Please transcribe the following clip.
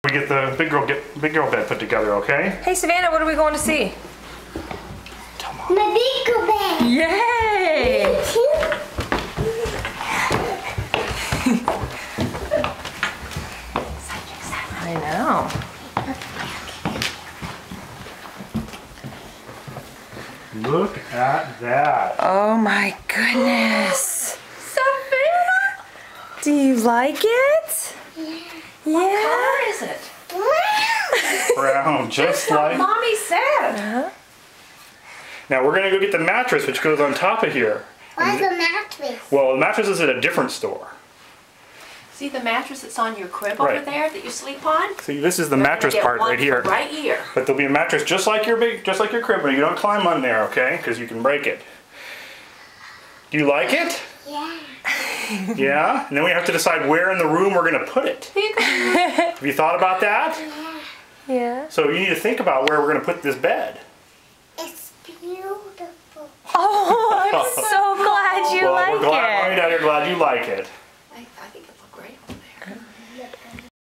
We get the big girl bed put together, okay? Hey Savannah, what are we going to see? My big girl bed. Yay! I know. Look at that. Oh my goodness. Savannah! Do you like it? Yeah. What color is it? Brown, just What like. Mommy said. Now we're gonna go get the mattress, which goes on top of here. Where's the mattress? Well, the mattress is at a different store. See the mattress that's on your crib Right. over there that you sleep on? See, this is the You're mattress gonna get part one right here. for right here. But there'll be a mattress just like your crib, but you don't climb on there, okay? Because you can break it. Do you like it? Yeah. Yeah? And then we have to decide where in the room we're gonna put it. Have you thought about that? Yeah. So you need to think about where we're gonna put this bed. It's beautiful. Oh, I'm so glad you Well, like we're glad, Mommy and it. Daddy are glad you like it.